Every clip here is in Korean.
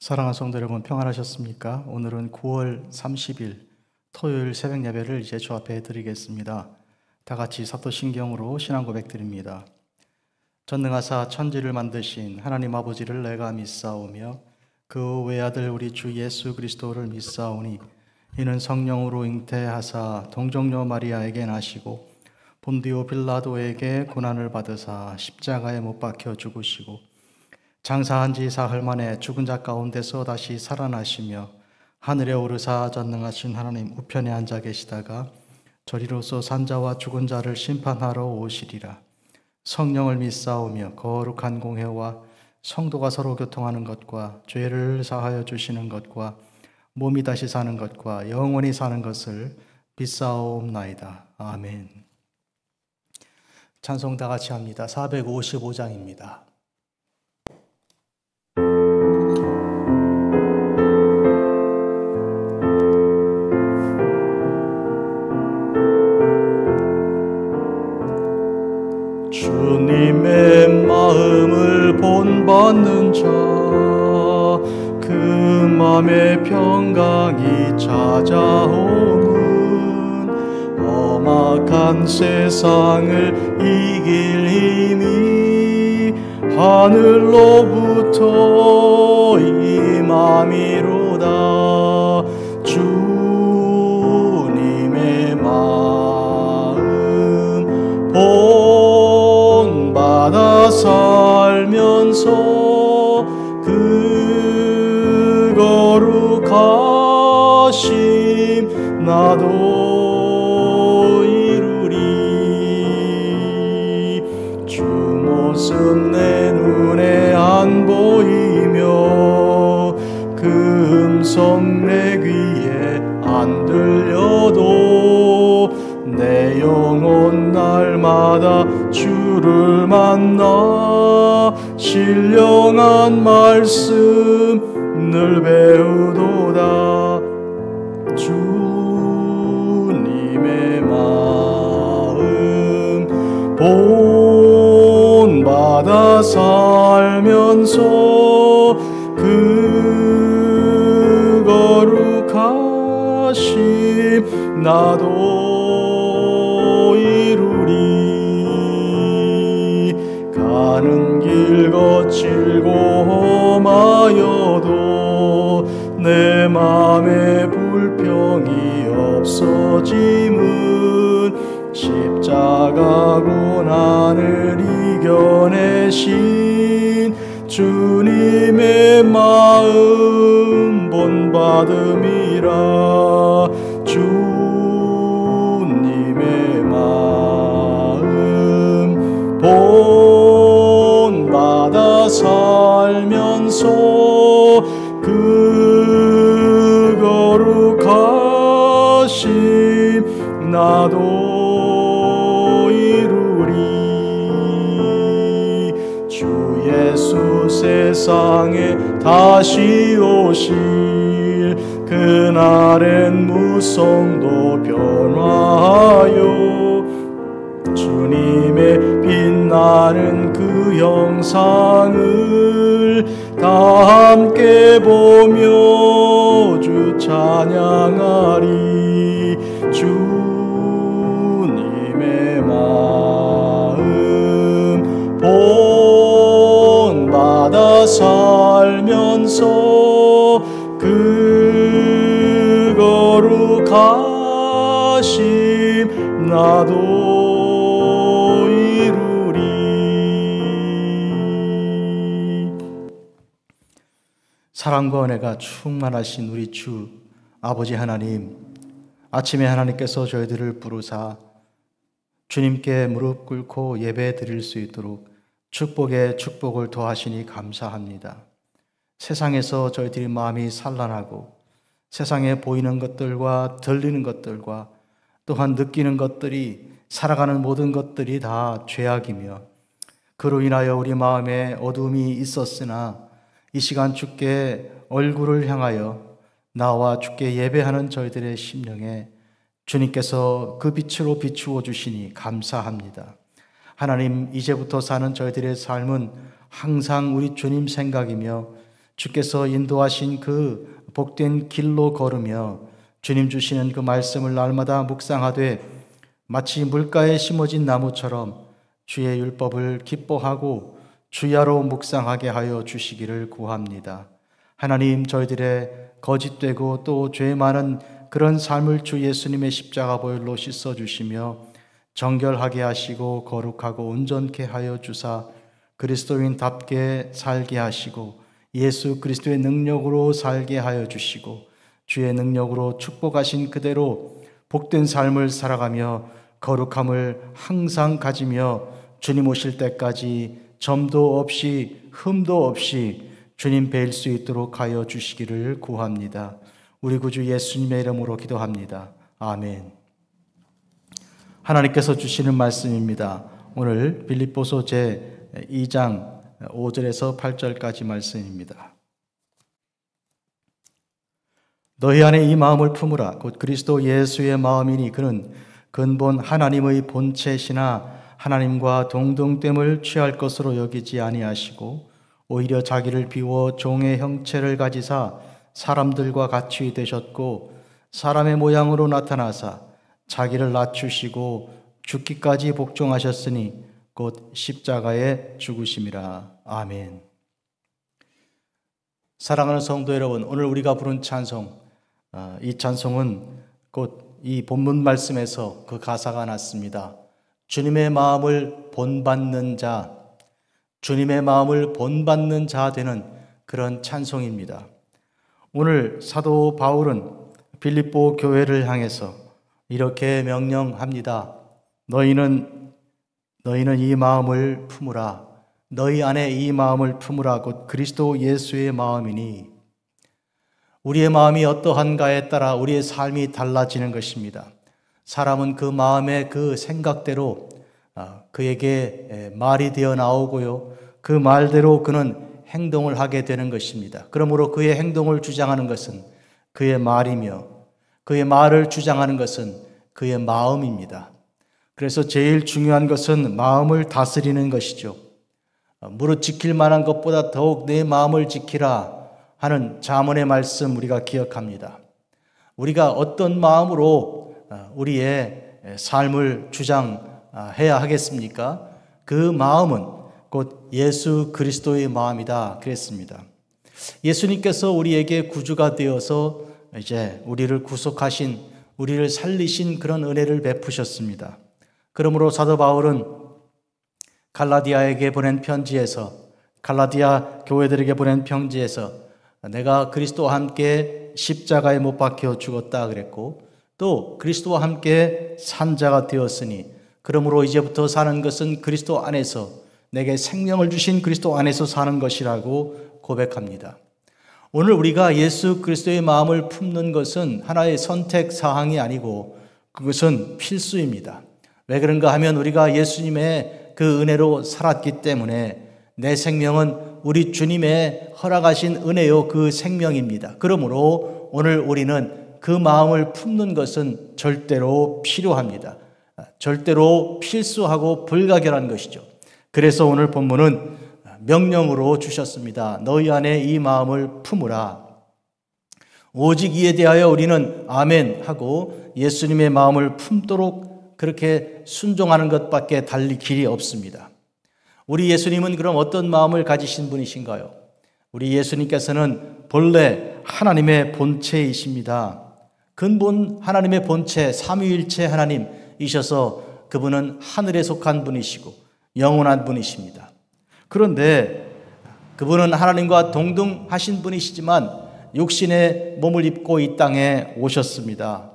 사랑하는 성도 여러분, 평안하셨습니까? 오늘은 9월 30일 토요일 새벽 예배를 이제 주 앞에 드리겠습니다. 다 같이 사도신경으로 신앙 고백 드립니다. 전능하사 천지를 만드신 하나님 아버지를 내가 믿사오며 그 외아들 우리 주 예수 그리스도를 믿사오니 이는 성령으로 잉태하사 동정녀 마리아에게 나시고 본디오 빌라도에게 고난을 받으사 십자가에 못 박혀 죽으시고 장사한 지 사흘 만에 죽은 자 가운데서 다시 살아나시며 하늘에 오르사 전능하신 하나님 우편에 앉아 계시다가 저리로서 산자와 죽은 자를 심판하러 오시리라. 성령을 믿사오며 거룩한 공회와 성도가 서로 교통하는 것과 죄를 사하여 주시는 것과 몸이 다시 사는 것과 영원히 사는 것을 믿사옵나이다. 아멘. 찬송 다 같이 합니다. 455장입니다. 주님의 마음을 본받는 자, 그 맘의 평강이 찾아오면 험악한 세상을 이길 힘이 하늘로부터 임함이로다. 주님의 마음 본받아 살면서 그 거룩하심 나도 이루리. 주 모습 내 눈에 안 보이며 그 음성 내 귀에 안 들려도 내 영혼 날마다 주를 만나 신령한 말씀 늘 배우도다. 주님의 마음 본받아 살면서 그 거룩하심 나도 이루리. 가는 길 거칠고 험하여도 내 맘에 불평이 없어짐은 십자가 고난을 이겨내신 주님의 마음 본받음이라. 주님의 마음 본받아 살면서 그 거룩하심 나도 이루리. 주 예수 세상에 다시 오실 그날엔 무성도 변화하여 주님의 빛나는 그 영상을 다 함께 보며 주 찬양하리. 주님의 마음 본받아 살면서 그 거룩하심 나도 이루리. 사랑과 은혜가 충만하신 우리 주 아버지 하나님, 아침에 하나님께서 저희들을 부르사 주님께 무릎 꿇고 예배 드릴 수 있도록 축복에 축복을 더하시니 감사합니다. 세상에서 저희들이 마음이 산란하고 세상에 보이는 것들과 들리는 것들과 또한 느끼는 것들이, 살아가는 모든 것들이 다 죄악이며 그로 인하여 우리 마음에 어둠이 있었으나 이 시간 주께 얼굴을 향하여 나와 주께 예배하는 저희들의 심령에 주님께서 그 빛으로 비추어 주시니 감사합니다. 하나님, 이제부터 사는 저희들의 삶은 항상 우리 주님 생각이며 주께서 인도하신 그 복된 길로 걸으며 주님 주시는 그 말씀을 날마다 묵상하되 마치 물가에 심어진 나무처럼 주의 율법을 기뻐하고 주야로 묵상하게 하여 주시기를 구합니다. 하나님, 저희들의 거짓되고 또 죄 많은 그런 삶을 주 예수님의 십자가 보혈로 씻어주시며 정결하게 하시고 거룩하고 온전케 하여 주사 그리스도인답게 살게 하시고 예수 그리스도의 능력으로 살게 하여 주시고 주의 능력으로 축복하신 그대로 복된 삶을 살아가며 거룩함을 항상 가지며 주님 오실 때까지 점도 없이 흠도 없이 주님 뵐 수 있도록 하여 주시기를 구합니다. 우리 구주 예수님의 이름으로 기도합니다. 아멘. 하나님께서 주시는 말씀입니다. 오늘 빌립보서 제 2장 5절에서 8절까지 말씀입니다. 너희 안에 이 마음을 품으라. 곧 그리스도 예수의 마음이니 그는 근본 하나님의 본체시나 하나님과 동등됨을 취할 것으로 여기지 아니하시고 오히려 자기를 비워 종의 형체를 가지사 사람들과 같이 되셨고 사람의 모양으로 나타나사 자기를 낮추시고 죽기까지 복종하셨으니 곧 십자가에 죽으심이라. 아멘. 사랑하는 성도 여러분, 오늘 우리가 부른 찬송, 이 찬송은 곧 이 본문 말씀에서 그 가사가 났습니다. 주님의 마음을 본받는 자, 주님의 마음을 본받는 자 되는 그런 찬송입니다. 오늘 사도 바울은 빌립보 교회를 향해서 이렇게 명령합니다. 너희는 이 마음을 품으라. 너희 안에 이 마음을 품으라. 곧 그리스도 예수의 마음이니 우리의 마음이 어떠한가에 따라 우리의 삶이 달라지는 것입니다. 사람은 그 마음의 그 생각대로 그에게 말이 되어 나오고요. 그 말대로 그는 행동을 하게 되는 것입니다. 그러므로 그의 행동을 주장하는 것은 그의 말이며 그의 말을 주장하는 것은 그의 마음입니다. 그래서 제일 중요한 것은 마음을 다스리는 것이죠. 무릇 지킬 만한 것보다 더욱 내 마음을 지키라 하는 잠언의 말씀 우리가 기억합니다. 우리가 어떤 마음으로 우리의 삶을 주장해야 하겠습니까? 그 마음은 곧 예수 그리스도의 마음이다 그랬습니다. 예수님께서 우리에게 구주가 되어서 이제 우리를 구속하신, 우리를 살리신 그런 은혜를 베푸셨습니다. 그러므로 사도 바울은 갈라디아에게 보낸 편지에서, 갈라디아 교회들에게 보낸 편지에서 내가 그리스도와 함께 십자가에 못 박혀 죽었다 그랬고 또 그리스도와 함께 산 자가 되었으니 그러므로 이제부터 사는 것은 그리스도 안에서 내게 생명을 주신 그리스도 안에서 사는 것이라고 고백합니다. 오늘 우리가 예수 그리스도의 마음을 품는 것은 하나의 선택 사항이 아니고 그것은 필수입니다. 왜 그런가 하면 우리가 예수님의 그 은혜로 살았기 때문에 내 생명은 우리 주님의 허락하신 은혜요 그 생명입니다. 그러므로 오늘 우리는 그 마음을 품는 것은 절대로 필요합니다. 절대로 필수하고 불가결한 것이죠. 그래서 오늘 본문은 명령으로 주셨습니다. 너희 안에 이 마음을 품으라. 오직 이에 대하여 우리는 아멘 하고 예수님의 마음을 품도록 그렇게 순종하는 것밖에 달리 길이 없습니다. 우리 예수님은 그럼 어떤 마음을 가지신 분이신가요? 우리 예수님께서는 본래 하나님의 본체이십니다. 근본 하나님의 본체, 삼위일체 하나님이셔서 그분은 하늘에 속한 분이시고 영원한 분이십니다. 그런데 그분은 하나님과 동등하신 분이시지만 육신의 몸을 입고 이 땅에 오셨습니다.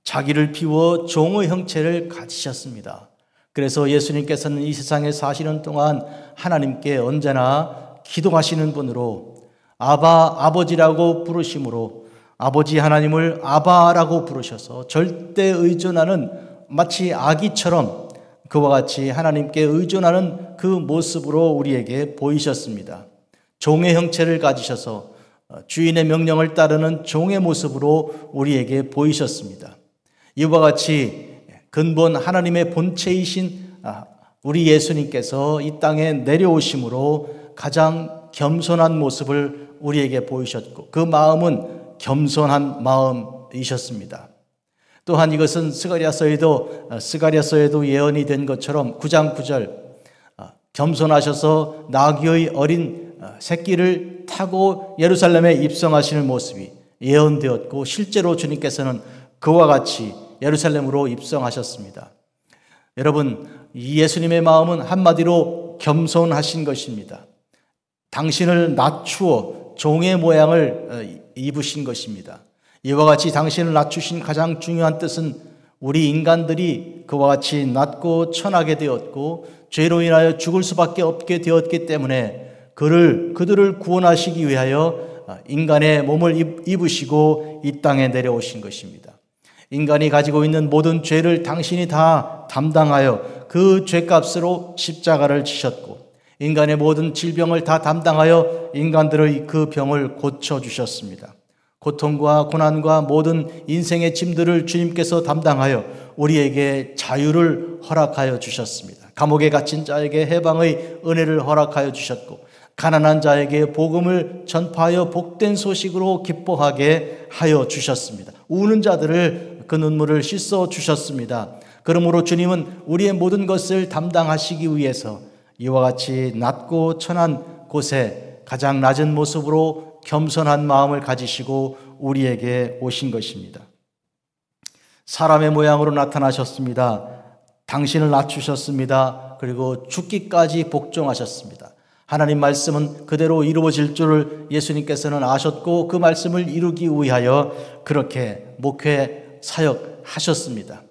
자기를 비워 종의 형체를 가지셨습니다. 그래서 예수님께서는 이 세상에 사시는 동안 하나님께 언제나 기도하시는 분으로 아버지라고 부르심으로 아버지 하나님을 아바라고 부르셔서 절대 의존하는 마치 아기처럼 그와 같이 하나님께 의존하는 그 모습으로 우리에게 보이셨습니다. 종의 형체를 가지셔서 주인의 명령을 따르는 종의 모습으로 우리에게 보이셨습니다. 이와 같이 근본 하나님의 본체이신 우리 예수님께서 이 땅에 내려오심으로 가장 겸손한 모습을 우리에게 보이셨고 그 마음은 겸손한 마음이셨습니다. 또한 이것은 스가랴서에도 예언이 된 것처럼 9장 9절 겸손하셔서 나귀의 어린 새끼를 타고 예루살렘에 입성하시는 모습이 예언되었고 실제로 주님께서는 그와 같이 예루살렘으로 입성하셨습니다. 여러분, 이 예수님의 마음은 한마디로 겸손하신 것입니다. 당신을 낮추어 종의 모양을 입으신 것입니다. 이와 같이 당신을 낮추신 가장 중요한 뜻은 우리 인간들이 그와 같이 낮고 천하게 되었고 죄로 인하여 죽을 수밖에 없게 되었기 때문에 그들을 구원하시기 위하여 인간의 몸을 입으시고 이 땅에 내려오신 것입니다. 인간이 가지고 있는 모든 죄를 당신이 다 담당하여 그 죄값으로 십자가를 지셨고 인간의 모든 질병을 다 담당하여 인간들의 그 병을 고쳐주셨습니다. 고통과 고난과 모든 인생의 짐들을 주님께서 담당하여 우리에게 자유를 허락하여 주셨습니다. 감옥에 갇힌 자에게 해방의 은혜를 허락하여 주셨고 가난한 자에게 복음을 전파하여 복된 소식으로 기뻐하게 하여 주셨습니다. 우는 자들을 그 눈물을 씻어 주셨습니다. 그러므로 주님은 우리의 모든 것을 담당하시기 위해서 이와 같이 낮고 천한 곳에 가장 낮은 모습으로 겸손한 마음을 가지시고 우리에게 오신 것입니다. 사람의 모양으로 나타나셨습니다. 당신을 낮추셨습니다. 그리고 죽기까지 복종하셨습니다. 하나님 말씀은 그대로 이루어질 줄을 예수님께서는 아셨고 그 말씀을 이루기 위하여 그렇게 목회 사역하셨습니다.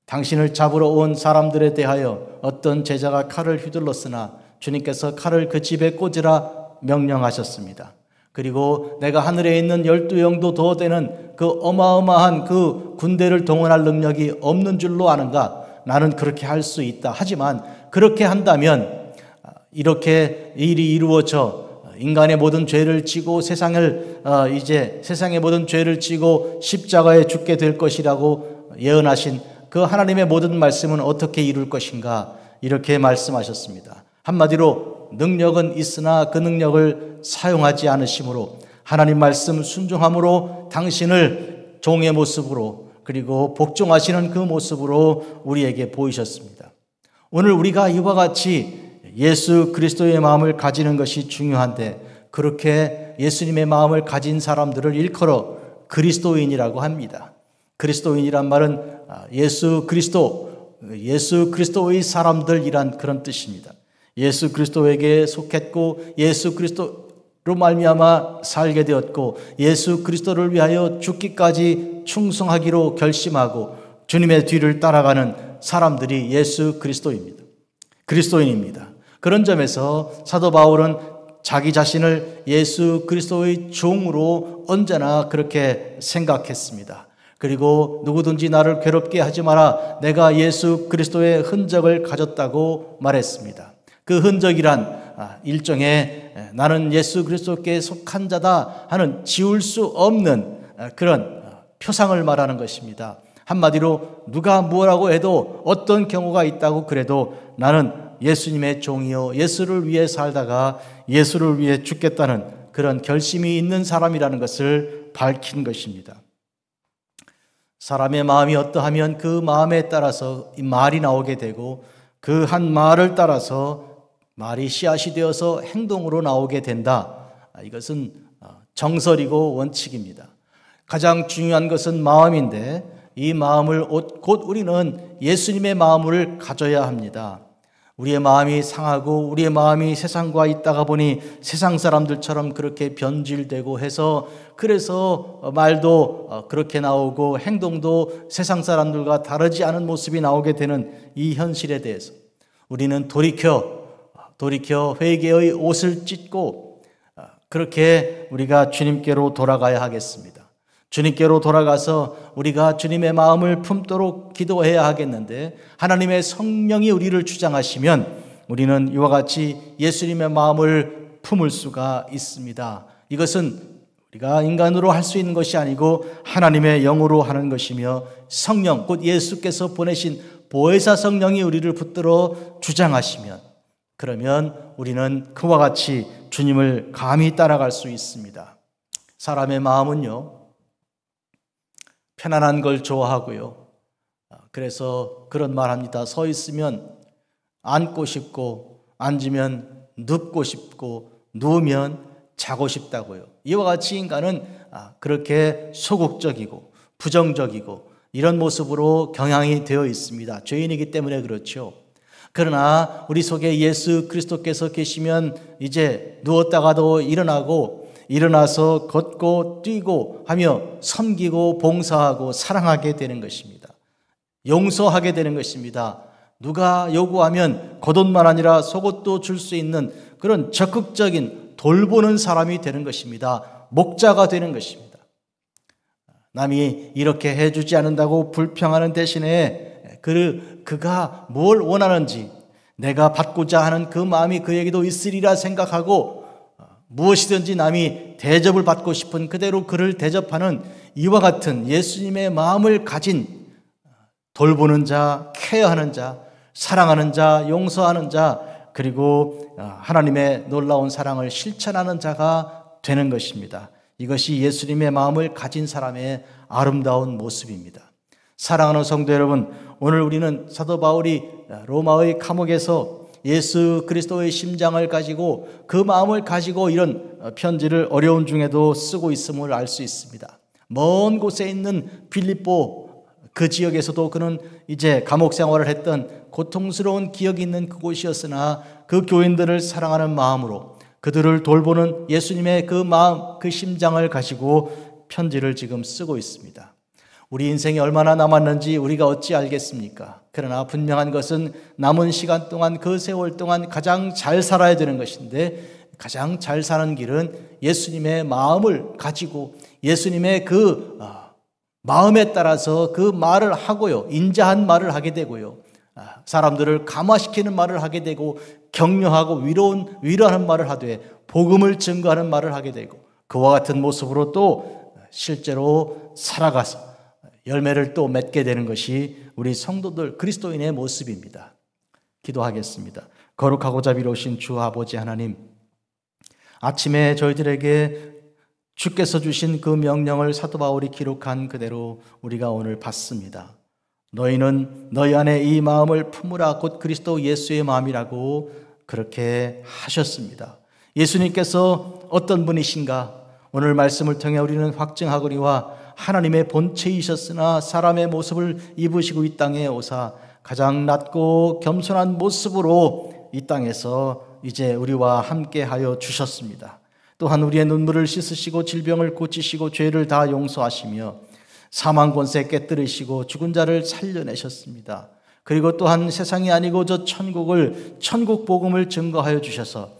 당신을 잡으러 온 사람들에 대하여 어떤 제자가 칼을 휘둘렀으나 주님께서 칼을 그 집에 꽂으라 명령하셨습니다. 그리고 내가 하늘에 있는 12영도 더 되는 그 어마어마한 그 군대를 동원할 능력이 없는 줄로 아는가? 나는 그렇게 할 수 있다. 하지만 그렇게 한다면 이렇게 일이 이루어져 인간의 모든 죄를 지고 세상의 모든 죄를 지고 십자가에 죽게 될 것이라고 예언하신 그 하나님의 모든 말씀은 어떻게 이룰 것인가? 이렇게 말씀하셨습니다. 한마디로 능력은 있으나 그 능력을 사용하지 않으심으로 하나님 말씀 순종함으로 당신을 종의 모습으로 그리고 복종하시는 그 모습으로 우리에게 보이셨습니다. 오늘 우리가 이와 같이 예수 그리스도의 마음을 가지는 것이 중요한데 그렇게 예수님의 마음을 가진 사람들을 일컬어 그리스도인이라고 합니다. 그리스도인이란 말은 예수 그리스도의 사람들이란 그런 뜻입니다. 예수 그리스도에게 속했고 예수 그리스도로 말미암아 살게 되었고 예수 그리스도를 위하여 죽기까지 충성하기로 결심하고 주님의 뒤를 따라가는 사람들이 예수 그리스도인입니다. 그런 점에서 사도 바울은 자기 자신을 예수 그리스도의 종으로 언제나 그렇게 생각했습니다. 그리고 누구든지 나를 괴롭게 하지 마라. 내가 예수 그리스도의 흔적을 가졌다고 말했습니다. 그 흔적이란 일종의 나는 예수 그리스도께 속한 자다 하는 지울 수 없는 그런 표상을 말하는 것입니다. 한마디로 누가 뭐라고 해도 어떤 경우가 있다고 그래도 나는 예수님의 종이요 예수를 위해 살다가 예수를 위해 죽겠다는 그런 결심이 있는 사람이라는 것을 밝힌 것입니다. 사람의 마음이 어떠하면 그 마음에 따라서 이 말이 나오게 되고 그 한 말을 따라서 말이 씨앗이 되어서 행동으로 나오게 된다. 이것은 정설이고 원칙입니다. 가장 중요한 것은 마음인데 이 마음을 곧 우리는 예수님의 마음을 가져야 합니다. 우리의 마음이 상하고 우리의 마음이 세상과 있다가 보니 세상 사람들처럼 그렇게 변질되고 해서 그래서 말도 그렇게 나오고 행동도 세상 사람들과 다르지 않은 모습이 나오게 되는 이 현실에 대해서 우리는 돌이켜 회개의 옷을 찢고 그렇게 우리가 주님께로 돌아가야 하겠습니다. 주님께로 돌아가서 우리가 주님의 마음을 품도록 기도해야 하겠는데 하나님의 성령이 우리를 주장하시면 우리는 이와 같이 예수님의 마음을 품을 수가 있습니다. 이것은 우리가 인간으로 할 수 있는 것이 아니고 하나님의 영으로 하는 것이며 성령 곧 예수께서 보내신 보혜사 성령이 우리를 붙들어 주장하시면 그러면 우리는 그와 같이 주님을 감히 따라갈 수 있습니다. 사람의 마음은요, 편안한 걸 좋아하고요. 그래서 그런 말 합니다. 서 있으면 앉고 싶고, 앉으면 눕고 싶고, 누우면 자고 싶다고요. 이와 같이 인간은 그렇게 소극적이고 부정적이고 이런 모습으로 경향이 되어 있습니다. 죄인이기 때문에 그렇죠. 그러나 우리 속에 예수 그리스도께서 계시면 이제 누웠다가도 일어나고, 일어나서 걷고 뛰고 하며 섬기고 봉사하고 사랑하게 되는 것입니다. 용서하게 되는 것입니다. 누가 요구하면 겉옷만 아니라 속옷도 줄 수 있는 그런 적극적인 돌보는 사람이 되는 것입니다. 목자가 되는 것입니다. 남이 이렇게 해주지 않는다고 불평하는 대신에 그가 뭘 원하는지, 내가 받고자 하는 그 마음이 그에게도 있으리라 생각하고 무엇이든지 남이 대접을 받고 싶은 그대로 그를 대접하는 이와 같은 예수님의 마음을 가진 돌보는 자, 케어하는 자, 사랑하는 자, 용서하는 자, 그리고 하나님의 놀라운 사랑을 실천하는 자가 되는 것입니다. 이것이 예수님의 마음을 가진 사람의 아름다운 모습입니다. 사랑하는 성도 여러분, 오늘 우리는 사도 바울이 로마의 감옥에서 예수 그리스도의 심장을 가지고 그 마음을 가지고 이런 편지를 어려운 중에도 쓰고 있음을 알 수 있습니다. 먼 곳에 있는 빌립보 그 지역에서도 그는 이제 감옥 생활을 했던 고통스러운 기억이 있는 그곳이었으나 그 교인들을 사랑하는 마음으로 그들을 돌보는 예수님의 그 마음, 그 심장을 가지고 편지를 지금 쓰고 있습니다. 우리 인생이 얼마나 남았는지 우리가 어찌 알겠습니까? 그러나 분명한 것은 남은 시간 동안, 그 세월 동안 가장 잘 살아야 되는 것인데, 가장 잘 사는 길은 예수님의 마음을 가지고 예수님의 그 마음에 따라서 그 말을 하고요, 인자한 말을 하게 되고요, 사람들을 감화시키는 말을 하게 되고, 격려하고 위로하는 말을 하되 복음을 증거하는 말을 하게 되고, 그와 같은 모습으로 또 실제로 살아가서 열매를 또 맺게 되는 것이 우리 성도들 그리스도인의 모습입니다. 기도하겠습니다. 거룩하고 자비로우신 주 아버지 하나님, 아침에 저희들에게 주께서 주신 그 명령을 사도 바울이 기록한 그대로 우리가 오늘 받습니다. 너희는 너희 안에 이 마음을 품으라, 곧 그리스도 예수의 마음이라고 그렇게 하셨습니다. 예수님께서 어떤 분이신가? 오늘 말씀을 통해 우리는 확증하거니와 하나님의 본체이셨으나 사람의 모습을 입으시고 이 땅에 오사 가장 낮고 겸손한 모습으로 이 땅에서 이제 우리와 함께 하여 주셨습니다. 또한 우리의 눈물을 씻으시고 질병을 고치시고 죄를 다 용서하시며 사망 권세 깨뜨리시고 죽은 자를 살려내셨습니다. 그리고 또한 세상이 아니고 저 천국 복음을 증거하여 주셔서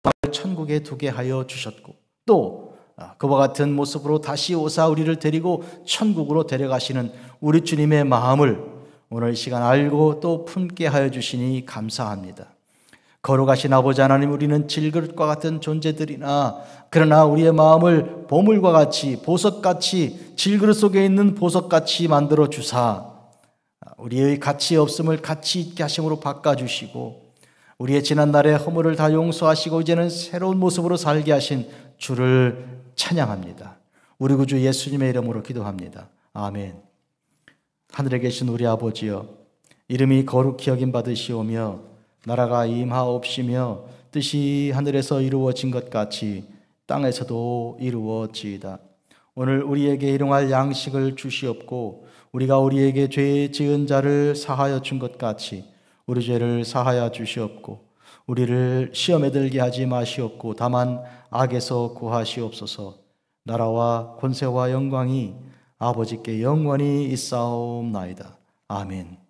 우리의 천국에 두게 하여 주셨고, 또 그와 같은 모습으로 다시 오사 우리를 데리고 천국으로 데려가시는 우리 주님의 마음을 오늘 이 시간 알고 또 품게 하여 주시니 감사합니다. 거룩하신 아버지 하나님, 우리는 질그릇과 같은 존재들이나 그러나 우리의 마음을 보물과 같이, 보석같이, 질그릇 속에 있는 보석같이 만들어 주사 우리의 가치 없음을 가치 있게 하심으로 바꿔주시고 우리의 지난날의 허물을 다 용서하시고 이제는 새로운 모습으로 살게 하신 주를 찬양합니다. 우리 구주 예수님의 이름으로 기도합니다. 아멘. 하늘에 계신 우리 아버지여, 이름이 거룩히 여김 받으시오며 나라가 임하옵시며 뜻이 하늘에서 이루어진 것 같이 땅에서도 이루어지이다. 오늘 우리에게 일용할 양식을 주시옵고 우리가 우리에게 죄 지은 자를 사하여 준 것 같이 우리 죄를 사하여 주시옵고 우리를 시험에 들게 하지 마시옵고 다만 악에서 구하시옵소서. 나라와 권세와 영광이 아버지께 영원히 있사옵나이다. 아멘.